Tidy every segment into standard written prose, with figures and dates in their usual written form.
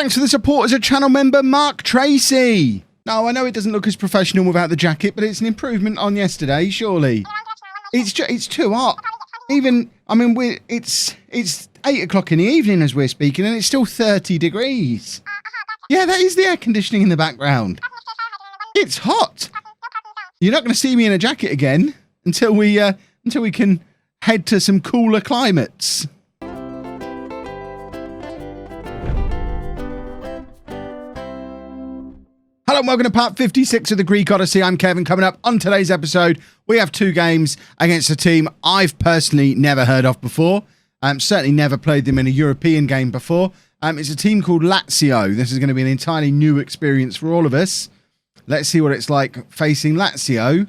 Thanks for the support as a channel member, Mark Tracy. Now, I know it doesn't look as professional without the jacket, but it's an improvement on yesterday, surely. It's too hot. Even, I mean, it's 8 o'clock in the evening as we're speaking, and it's still 30 degrees. Yeah, that is the air conditioning in the background. It's hot. You're not going to see me in a jacket again until we can head to some cooler climates. Hello and welcome to part 56 of the Greek Odyssey. I'm Kevin. Coming up on today's episode, we have 2 games against a team I've personally never heard of before. Certainly never played them in a European game before. It's a team called Lazio. This is going to be an entirely new experience for all of us. Let's see what it's like facing Lazio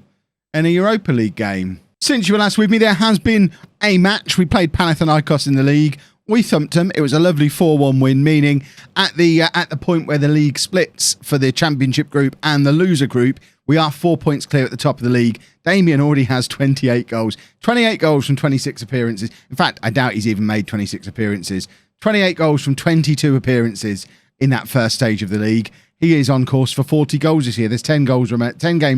in a Europa League game. Since you were last with me, there has been a match. We played Panathinaikos in the league. We thumped them. It was a lovely 4-1 win, meaning at the point where the league splits for the championship group and the loser group, we are 4 points clear at the top of the league. Damien already has 28 goals. 28 goals from 26 appearances. In fact, I doubt he's even made 26 appearances. 28 goals from 22 appearances in that first stage of the league. He is on course for 40 goals this year. There's 10 games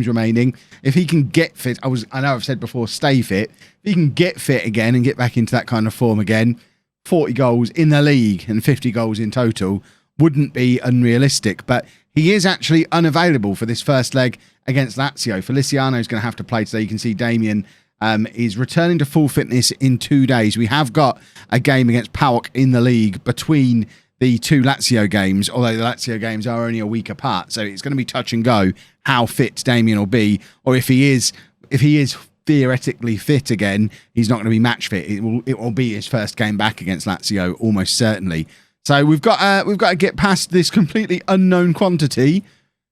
remaining. If he can get fit, I know I've said before, stay fit. If he can get fit again and get back into that kind of form again, 40 goals in the league and 50 goals in total wouldn't be unrealistic. But he is actually unavailable for this first leg against Lazio. Feliciano is going to have to play today. You can see Damien is returning to full fitness in 2 days. We have got a game against PAOK in the league between the 2 Lazio games, although the Lazio games are only a week apart. So it's going to be touch and go how fit Damien will be, or if he is theoretically fit again, he's not going to be match fit. It will be his first game back against Lazio, almost certainly. So we've got to get past this completely unknown quantity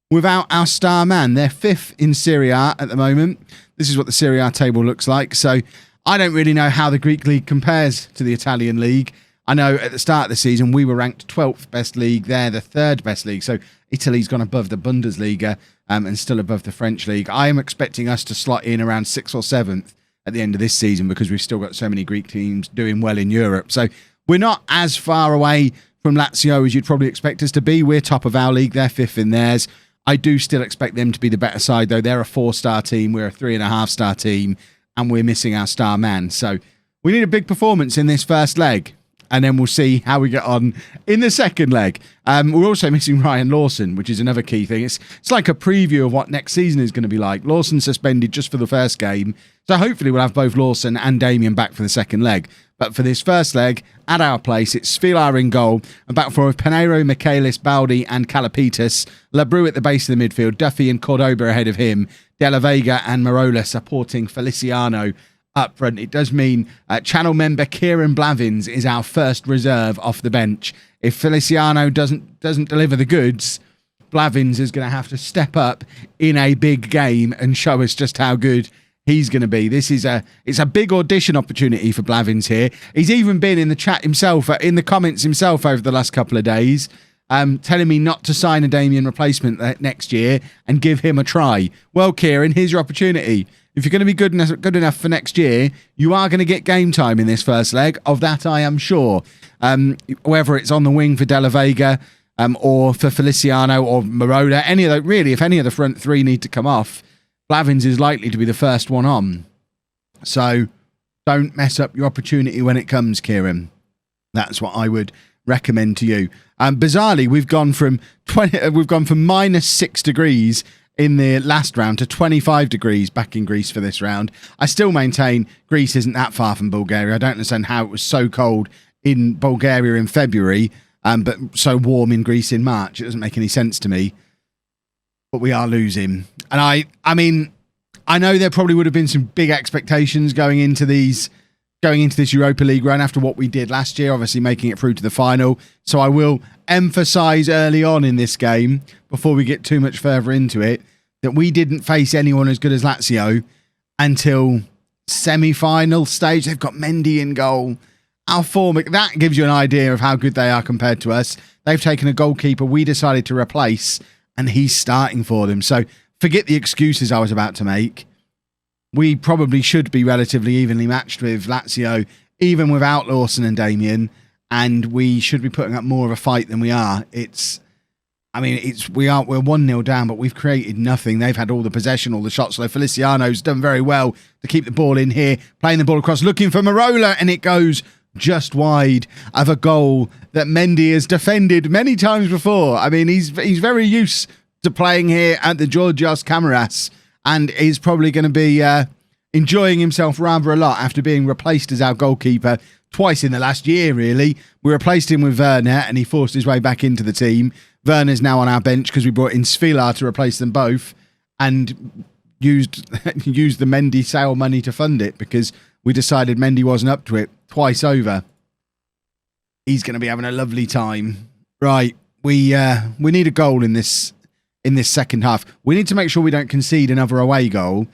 without our star man. They're 5th in Serie A at the moment. This is what the Serie A table looks like. So I don't really know how the Greek league compares to the Italian league. I know at the start of the season we were ranked 12th best league. They're the 3rd best league. So Italy's gone above the Bundesliga and still above the French league. I am expecting us to slot in around 6th or 7th at the end of this season because we've still got so many Greek teams doing well in Europe. So we're not as far away from Lazio as you'd probably expect us to be. We're top of our league. They're 5th in theirs. I do still expect them to be the better side, though. They're a 4-star team. We're a 3.5-star team, and we're missing our star man. So we need a big performance in this first leg, and then we'll see how we get on in the second leg. We're also missing Ryan Lawson, which is another key thing. It's like a preview of what next season is going to be like. Lawson suspended just for the first game, so hopefully we'll have both Lawson and Damien back for the second leg. But for this first leg, at our place, it's Svilar in goal, and back four of Pinheiro, Michaelis, Baldi and Kalapitas, Labru at the base of the midfield, Duffy and Cordoba ahead of him, De La Vega and Marola supporting Feliciano up front. It does mean channel member Kieran Blavins is our first reserve off the bench. If Feliciano doesn't deliver the goods, Blavins is going to have to step up in a big game and show us just how good he's going to be. It's a big audition opportunity for Blavins here. He's even been in the chat himself, in the comments himself over the last couple of days, telling me not to sign a Damien replacement next year and give him a try. Well, Kieran, here's your opportunity. If you're going to be good enough for next year, you are going to get game time in this first leg. Of that, I am sure. Whether it's on the wing for De La Vega or for Feliciano or Marola, if any of the front 3 need to come off, Blavins is likely to be the first one on. So don't mess up your opportunity when it comes, Kieran. That's what I would recommend to you. Bizarrely, we've gone from minus 6 degrees in the last round to 25 degrees back in Greece for this round. I still maintain Greece isn't that far from Bulgaria. I don't understand how it was so cold in Bulgaria in February, but so warm in Greece in March. It doesn't make any sense to me. But we are losing. And I mean, I know there probably would have been some big expectations going into this Europa League run after what we did last year, obviously making it through to the final. So I will emphasise early on in this game, before we get too much further into it, that we didn't face anyone as good as Lazio until semi-final stage. They've got Mendy in goal. Our form, that gives you an idea of how good they are compared to us. They've taken a goalkeeper we decided to replace, and he's starting for them. So forget the excuses I was about to make. We probably should be relatively evenly matched with Lazio, even without Lawson and Damien. and we should be putting up more of a fight than we are. We're 1-0 down, but we've created nothing. They've had all the possession, all the shots. So Feliciano's done very well to keep the ball in here, playing the ball across, looking for Marola, and it goes just wide of a goal that Mendy has defended many times before. I mean, he's very used to playing here at the Georgios Kamaras, and is probably going to be enjoying himself rather a lot after being replaced as our goalkeeper twice in the last year, really. We replaced him with Werner, and he forced his way back into the team. Werner's now on our bench because we brought in Svilar to replace them both, and used the Mendy sale money to fund it because we decided Mendy wasn't up to it twice over. He's going to be having a lovely time. Right, we need a goal in this second half. We need to make sure we don't concede another away goal,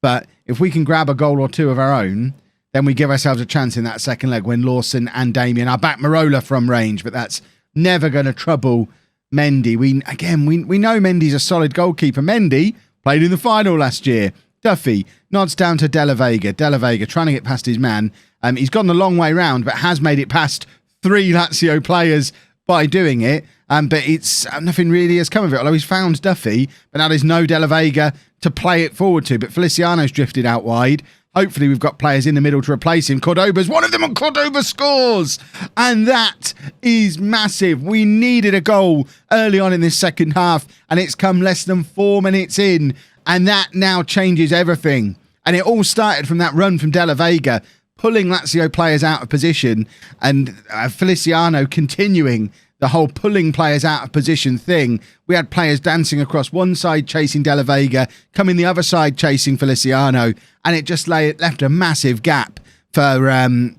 but if we can grab a goal or two of our own, then we give ourselves a chance in that second leg when Lawson and Damien are back Marola from range, but that's never going to trouble Mendy. We know Mendy's a solid goalkeeper. Mendy played in the final last year. Duffy nods down to De La Vega. De La Vega trying to get past his man. He's gone the long way round, but has made it past 3 Lazio players by doing it. But it's nothing really has come of it, although he's found Duffy, but now there's no De La Vega to play it forward to. But Feliciano's drifted out wide. Hopefully we've got players in the middle to replace him. Cordoba's one of them, and Cordoba scores. And that is massive. We needed a goal early on in this second half, and it's come less than 4 minutes in. And that now changes everything. And it all started from that run from De La Vega, pulling Lazio players out of position, and Feliciano continuing the whole pulling players out of position thing. We had players dancing across one side chasing De La Vega, coming the other side chasing Feliciano, and it just left a massive gap for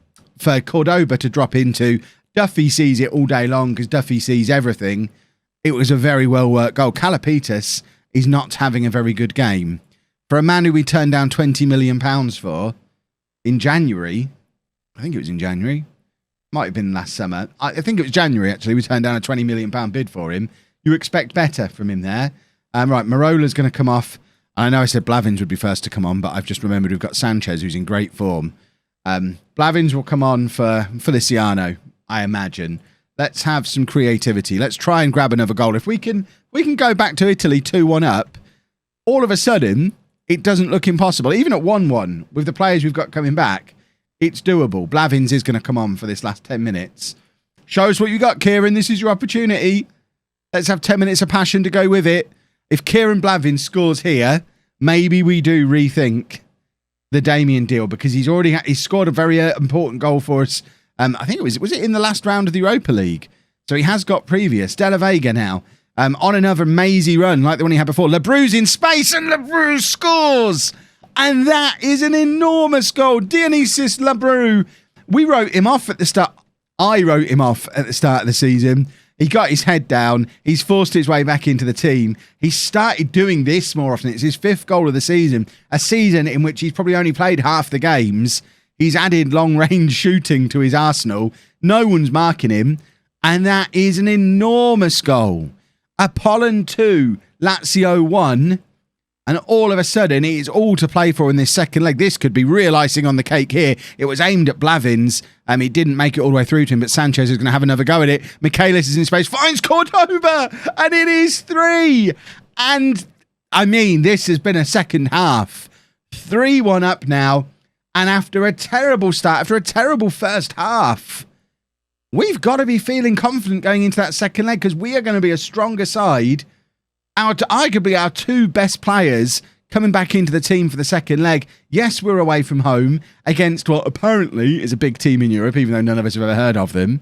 Cordoba to drop into. Duffy sees it all day long because Duffy sees everything. It was a very well worked goal. Kalapitas is not having a very good game. For a man who we turned down £20 million for in January, I think it was in January, might have been last summer. I think it was January, actually. We turned down a £20 million bid for him. You expect better from him there. Right, Marola's going to come off. I know I said Blavins would be first to come on, but I've just remembered we've got Sanchez, who's in great form. Blavins will come on for Feliciano, I imagine. Let's have some creativity. Let's try and grab another goal. If we can go back to Italy 2-1 up, all of a sudden, it doesn't look impossible. Even at 1-1, with the players we've got coming back, it's doable. Blavins is going to come on for this last 10 minutes. Show us what you got, Kieran. This is your opportunity. Let's have 10 minutes of passion to go with it. If Kieran Blavins scores here, maybe we do rethink the Damien deal, because he's scored a very important goal for us. I think was it in the last round of the Europa League? So he has got previous. De La Vega now on another mazy run like the one he had before. Lebrou's in space and Lebrou scores. And that is an enormous goal. Dionysis Lebrou. We wrote him off at the start. I wrote him off at the start of the season. He got his head down. He's forced his way back into the team. He started doing this more often. It's his 5th goal of the season. A season in which he's probably only played half the games. He's added long-range shooting to his arsenal. No one's marking him. And that is an enormous goal. Apollon 2, Lazio 1. And all of a sudden, it is all to play for in this second leg. This could be real icing on the cake here. It was aimed at Blavins. It didn't make it all the way through to him, but Sanchez is going to have another go at it. Michaelis is in space, finds Cordoba, and it is 3. And, this has been a second half. 3-1 up now. And after a terrible start, after a terrible first half, we've got to be feeling confident going into that second leg, because we are going to be a stronger side. Arguably our 2 best players coming back into the team for the second leg. Yes, we're away from home against what apparently is a big team in Europe, even though none of us have ever heard of them.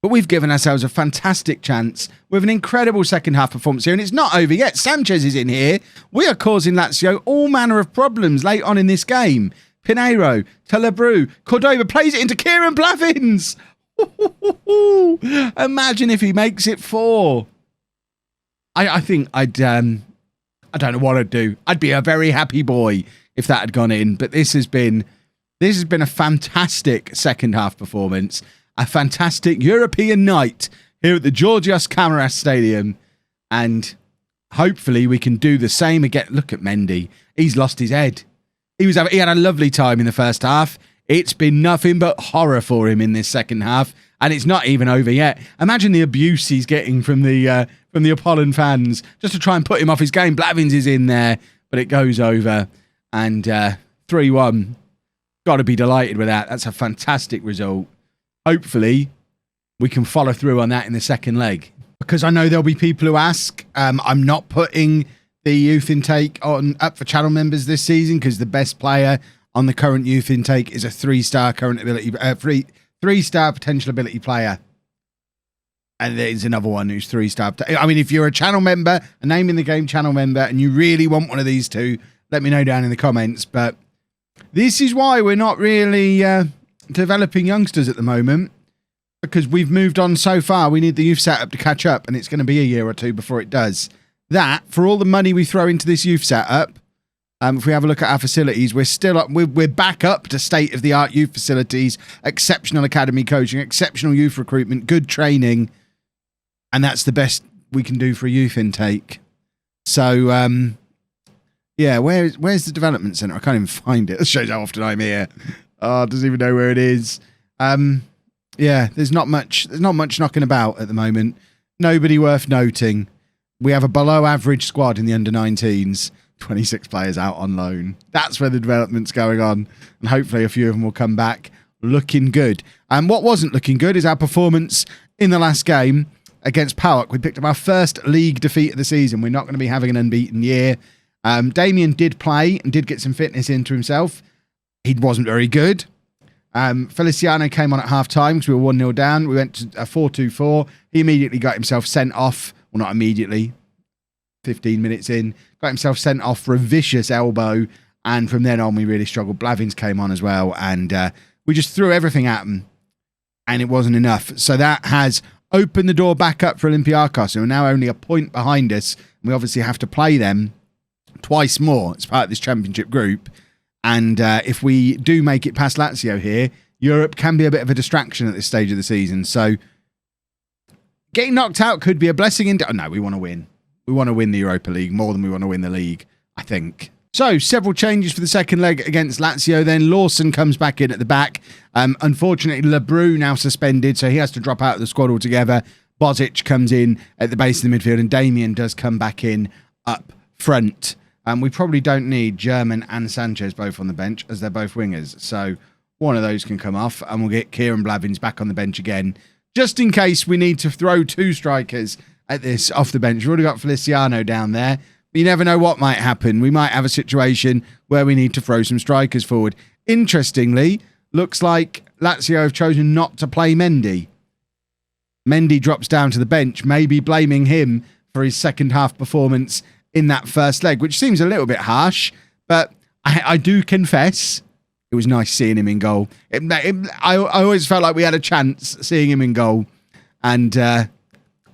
But we've given ourselves a fantastic chance with an incredible second half performance here. And it's not over yet. Sanchez is in here. We are causing Lazio all manner of problems late on in this game. Pinheiro to Lebrou. Cordoba plays it into Kieran Blavins. Imagine if he makes it 4. I think I don't know what I'd do. I'd be a very happy boy if that had gone in. But this has been a fantastic second half performance. A fantastic European night here at the Georgios Kamaras Stadium. And hopefully we can do the same again. Look at Mendy. He's lost his head. He had a lovely time in the first half. It's been nothing but horror for him in this second half, and it's not even over yet. Imagine the abuse he's getting from the Apollon fans just to try and put him off his game. Blevins is in there, but it goes over, and 3-1. Got to be delighted with that. That's a fantastic result. Hopefully, we can follow through on that in the second leg. Because I know there'll be people who ask, I'm not putting the youth intake up for channel members this season because the best player on the current youth intake is a 3-star current ability, 3-star potential ability player. And there's another one who's 3-star. I mean, if you're a channel member, a name in the game channel member, and you really want one of these two, let me know down in the comments. But this is why we're not really developing youngsters at the moment, because we've moved on so far. We need the youth setup to catch up, and it's going to be a year or two before it does. That, for all the money we throw into this youth setup, if we have a look at our facilities, we're still up. We're back up to state-of-the-art youth facilities, exceptional academy coaching, exceptional youth recruitment, good training, and that's the best we can do for a youth intake. So, yeah, where's the development centre? I can't even find it. That shows how often I'm here. Oh, it doesn't even know where it is. Yeah, there's not much knocking about at the moment. Nobody worth noting. We have a below-average squad in the under-19s. 26 players out on loan. That's where the development's going on, and hopefully a few of them will come back looking good. And what wasn't looking good is our performance in the last game against Powick. We picked up our first league defeat of the season. We're not going to be having an unbeaten year. Damien did play and did get some fitness into himself. He wasn't very good. Feliciano came on at half-time because we were 1-0 down. We went to a 4-2-4. He immediately got himself sent off. Well, not immediately. 15 minutes in. Got himself sent off for a vicious elbow. And from then on, we really struggled. Blevins came on as well. And we just threw everything at him. And it wasn't enough. So that has opened the door back up for Olympiacos, who are now only a point behind us. We obviously have to play them twice more as part of this championship group. And if we do make it past Lazio here, Europe can be a bit of a distraction at this stage of the season. So getting knocked out could be a blessing. No, we want to win. We want to win the Europa League more than we want to win the league, I think. So several changes for the second leg against Lazio. Then Lawson comes back in at the back. Unfortunately, Lebrou now suspended, so he has to drop out of the squad altogether. Bozic comes in at the base of the midfield, and Damien does come back in up front. We probably don't need German and Sanchez both on the bench, as they're both wingers. So one of those can come off, and we'll get Kieran Blevins back on the bench again, just in case we need to throw two strikers at this off the bench. We've already got Feliciano down there, but you never know what might happen. We might have a situation where we need to throw some strikers forward. Interestingly, looks like Lazio have chosen not to play Mendy. Mendy drops down to the bench, maybe blaming him for his second half performance in that first leg, which seems a little bit harsh, but I do confess it was nice seeing him in goal. I always felt like we had a chance seeing him in goal, and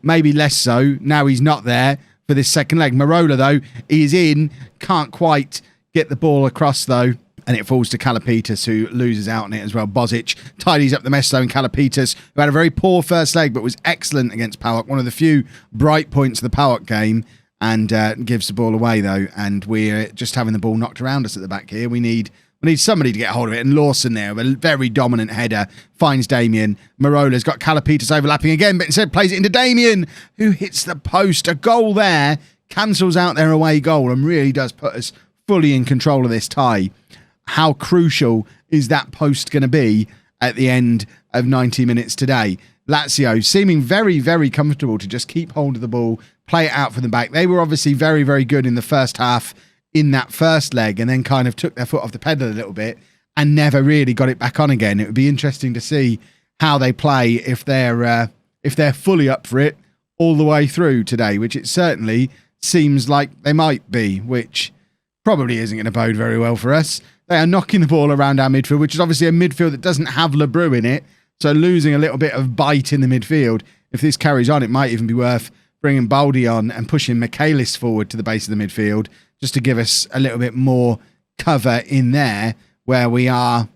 maybe less so now he's not there for this second leg. Marola, though, he's in, can't quite get the ball across, though, and it falls to Kalapitas, who loses out on it as well. Bozic tidies up the mess, though, and Kalapitas, who had a very poor first leg but was excellent against Powick, one of the few bright points of the Powick game, and gives the ball away, though, and we're just having the ball knocked around us at the back here. We need somebody to get a hold of it, and Lawson there, with a very dominant header, finds Damien. Marola's got Kalapitas overlapping again, but instead plays it into Damien, who hits the post. A goal there, cancels out their away goal, and really does put us fully in control of this tie. How crucial is that post going to be at the end of 90 minutes today? Lazio seeming very, very comfortable to just keep hold of the ball, play it out from the back. They were obviously very, very good in the first half in that first leg, and then kind of took their foot off the pedal a little bit and never really got it back on again. It would be interesting to see how they play if they're fully up for it all the way through today, which it certainly seems like they might be, which probably isn't going to bode very well for us. They are knocking the ball around our midfield, which is obviously a midfield that doesn't have Lebrou in it, so losing a little bit of bite in the midfield. If this carries on, it might even be worth bringing Baldi on and pushing Michaelis forward to the base of the midfield, just to give us a little bit more cover in there, where we're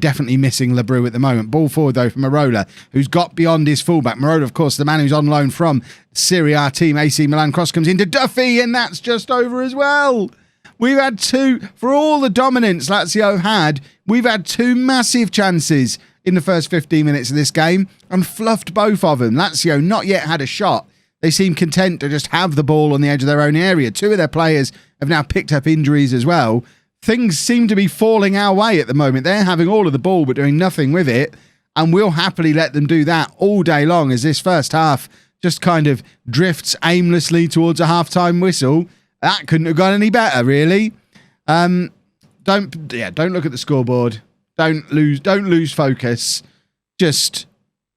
definitely missing Lebrou at the moment. Ball forward, though, from Marola, who's got beyond his fullback. Marola, of course, the man who's on loan from Serie A team AC Milan. Cross comes into Duffy, and that's just over as well. We've had two, for all the dominance Lazio had, we've had two massive chances in the first 15 minutes of this game and fluffed both of them. Lazio not yet had a shot. They seem content to just have the ball on the edge of their own area. Two of their players have now picked up injuries as well. Things seem to be falling our way at the moment. They're having all of the ball but doing nothing with it, and we'll happily let them do that all day long as this first half just kind of drifts aimlessly towards a half-time whistle. That couldn't have gone any better, really. Don't look at the scoreboard. Don't lose focus. Just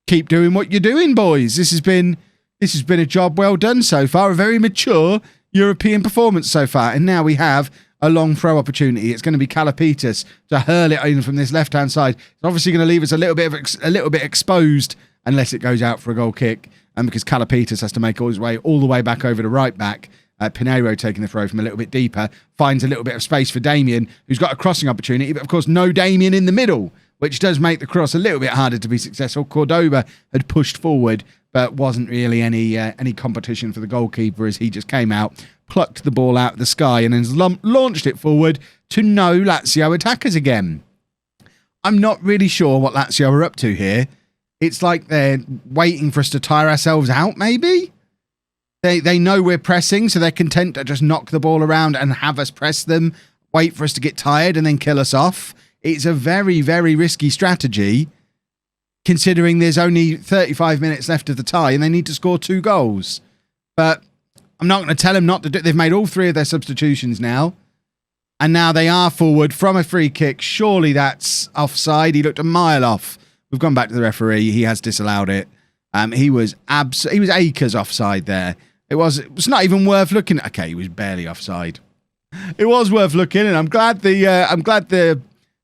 keep doing what you're doing, boys. This has been a job well done so far. A very mature European performance so far. And now we have a long throw opportunity. It's going to be Kalapitas to hurl it in from this left-hand side. It's obviously going to leave us a little bit exposed unless it goes out for a goal kick. And because Kalapitas has to make all the way back over to right back. Pinheiro taking the throw from a little bit deeper, finds a little bit of space for Damien, who's got a crossing opportunity, but of course no Damien in the middle, which does make the cross a little bit harder to be successful. Cordoba had pushed forward, but wasn't really any competition for the goalkeeper as he just came out, plucked the ball out of the sky and then launched it forward to no Lazio attackers again. I'm not really sure what Lazio are up to here. It's like they're waiting for us to tire ourselves out, maybe? They know we're pressing, so they're content to just knock the ball around and have us press them, wait for us to get tired and then kill us off. It's a very, very risky strategy, considering there's only 35 minutes left of the tie and they need to score 2 goals. But I'm not going to tell them not to do it. They've made all 3 of their substitutions now. And now they are forward from a free kick. Surely that's offside. He looked a mile off. We've gone back to the referee. He has disallowed it. He was acres offside there. It was not even worth looking at. Okay, he was barely offside. It was worth looking, and I'm glad the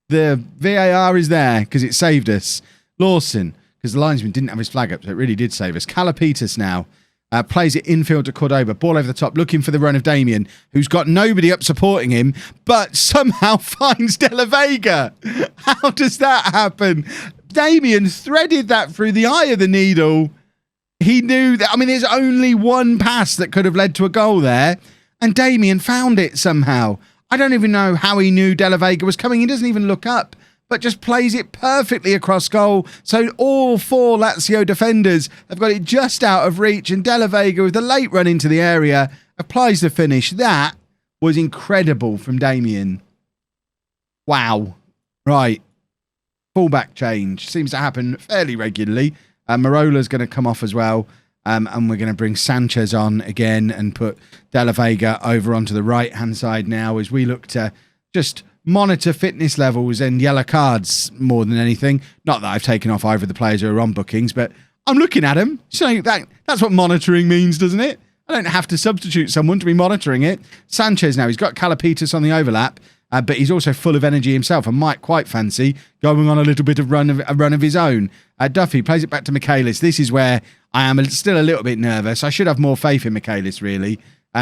VAR is there because it saved us. Lawson, because the linesman didn't have his flag up, so it really did save us. Kalapitas now plays it infield to Cordoba, ball over the top, looking for the run of Damien, who's got nobody up supporting him, but somehow finds De La Vega. How does that happen? Damien threaded that through the eye of the needle. He knew that. I mean, there's only one pass that could have led to a goal there, and Damien found it somehow. I don't even know how he knew De La Vega was coming. He doesn't even look up, but just plays it perfectly across goal. So all 4 Lazio defenders have got it just out of reach, and De La Vega, with the late run into the area, applies the finish. That was incredible from Damien. Wow. Right. Fullback change seems to happen fairly regularly. Marola's going to come off as well. And we're going to bring Sanchez on again and put De La Vega over onto the right-hand side now as we look to just monitor fitness levels and yellow cards more than anything. Not that I've taken off either of the players who are on bookings, but I'm looking at them. So that's what monitoring means, doesn't it? I don't have to substitute someone to be monitoring it. Sanchez now, he's got Kalapitas on the overlap. But he's also full of energy himself and might quite fancy going on a little bit of a run of his own. Duffy plays it back to Michaelis. This is where I am still a little bit nervous. I should have more faith in Michaelis, really.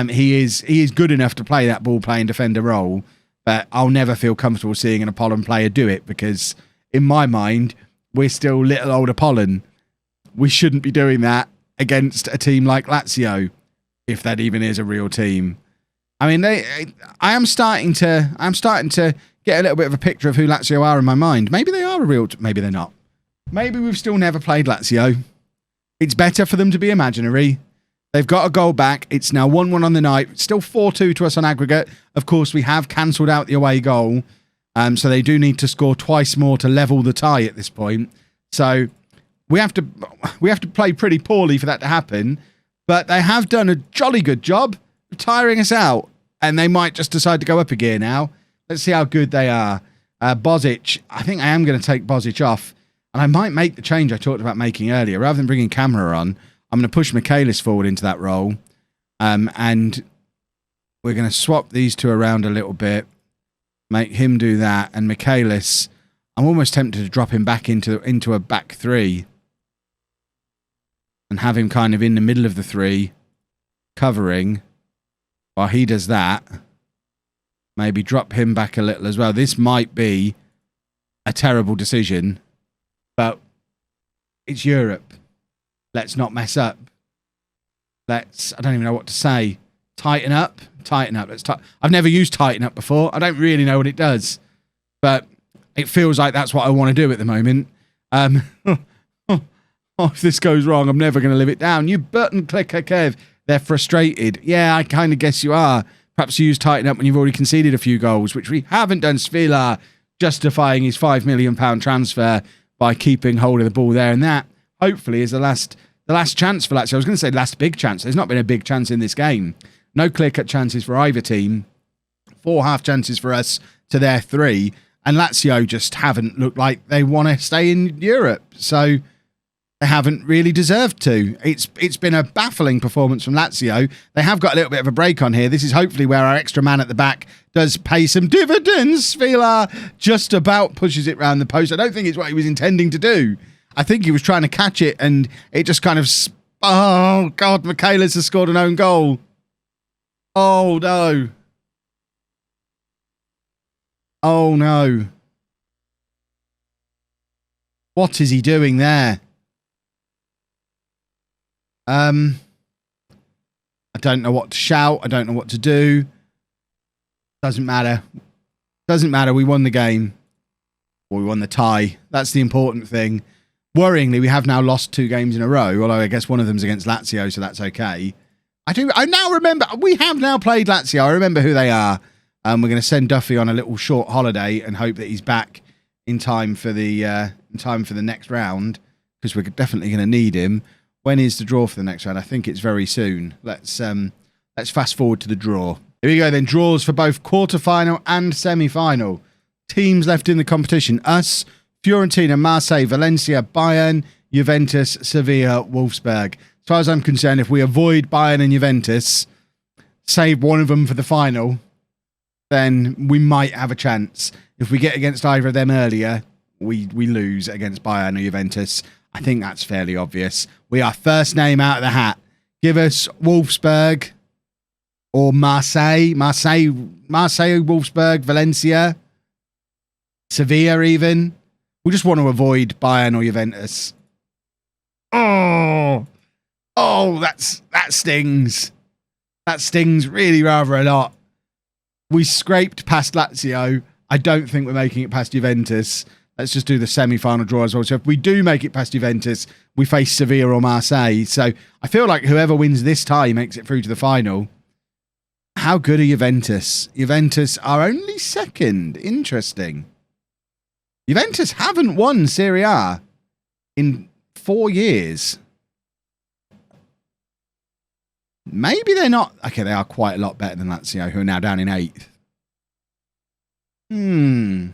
He is good enough to play that ball-playing defender role, but I'll never feel comfortable seeing an Apollon player do it because, in my mind, we're still little old Apollon. We shouldn't be doing that against a team like Lazio, if that even is a real team. I mean, I'm starting to get a little bit of a picture of who Lazio are in my mind. Maybe they are maybe they're not. Maybe we've still never played Lazio. It's better for them to be imaginary. They've got a goal back. It's now 1-1 on the night. Still 4-2 to us on aggregate. Of course, we have cancelled out the away goal. So they do need to score twice more to level the tie at this point. So we have to play pretty poorly for that to happen. But they have done a jolly good job of tiring us out. And they might just decide to go up a gear now. Let's see how good they are. Bozic, I think I am going to take Bozic off. And I might make the change I talked about making earlier. Rather than bringing Camera on, I'm going to push Michaelis forward into that role. And we're going to swap these two around a little bit. Make him do that. And Michaelis, I'm almost tempted to drop him back into a back 3. And have him kind of in the middle of the 3, covering. While he does that, maybe drop him back a little as well. This might be a terrible decision, but it's Europe. Let's not mess up. I don't even know what to say. Tighten up. Tighten up. I've never used tighten up before. I don't really know what it does, but it feels like that's what I want to do at the moment. If this goes wrong, I'm never going to live it down. You button clicker, Kev. They're frustrated. Yeah, I kind of guess you are. Perhaps you use tighten up when you've already conceded a few goals, which we haven't done. Svila justifying his £5 million transfer by keeping hold of the ball there. And that, hopefully, is the last chance for Lazio. I was going to say last big chance. There's not been a big chance in this game. No clear-cut chances for either team. 4 half chances for us to their 3. And Lazio just haven't looked like they want to stay in Europe. So they haven't really deserved to. It's been a baffling performance from Lazio. They have got a little bit of a break on here. This is hopefully where our extra man at the back does pay some dividends. Svila just about pushes it round the post. I don't think it's what he was intending to do. I think he was trying to catch it and it just kind of... Oh, God, Michaelis has scored an own goal. Oh, no. Oh, no. What is he doing there? I don't know what to shout. I don't know what to do. Doesn't matter. Doesn't matter. We won the game. Or we won the tie. That's the important thing. Worryingly, we have now lost 2 games in a row, although I guess one of them's against Lazio, so that's okay. I now remember, we have now played Lazio. I remember who they are. We're going to send Duffy on a little short holiday and hope that he's back in time for the next round, because we're definitely going to need him. When is the draw for the next round? I think it's very soon. Let's fast forward to the draw. Here we go then. Draws for both quarter-final and semi-final. Teams left in the competition. Us, Fiorentina, Marseille, Valencia, Bayern, Juventus, Sevilla, Wolfsburg. As far as I'm concerned, if we avoid Bayern and Juventus, save one of them for the final, then we might have a chance. If we get against either of them earlier, we lose against Bayern or Juventus. I think that's fairly obvious. We are first name out of the hat. Give us Wolfsburg or Marseille. Marseille, Wolfsburg, Valencia, Sevilla even. We just want to avoid Bayern or Juventus. Oh, that stings. That stings really rather a lot. We scraped past Lazio. I don't think we're making it past Juventus. Let's just do the semi-final draw as well. So if we do make it past Juventus, we face Sevilla or Marseille. So I feel like whoever wins this tie makes it through to the final. How good are Juventus? Juventus are only second. Interesting. Juventus haven't won Serie A in 4 years. Maybe they're not... Okay, they are quite a lot better than Lazio, who are now down in 8th. I'm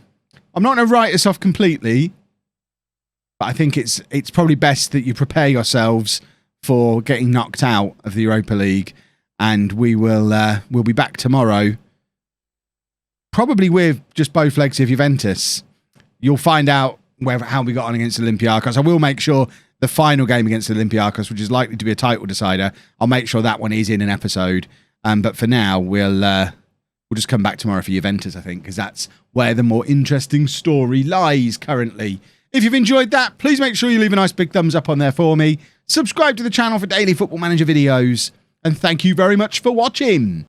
not going to write this off completely, but I think it's probably best that you prepare yourselves for getting knocked out of the Europa League, and we'll be back tomorrow, probably with just both legs of Juventus. You'll find out how we got on against Olympiacos. I will make sure the final game against Olympiacos, which is likely to be a title decider, I'll make sure that one is in an episode. But for now, we'll just come back tomorrow for Juventus, I think, because that's where the more interesting story lies currently. If you've enjoyed that, please make sure you leave a nice big thumbs up on there for me. Subscribe to the channel for daily Football Manager videos. And thank you very much for watching.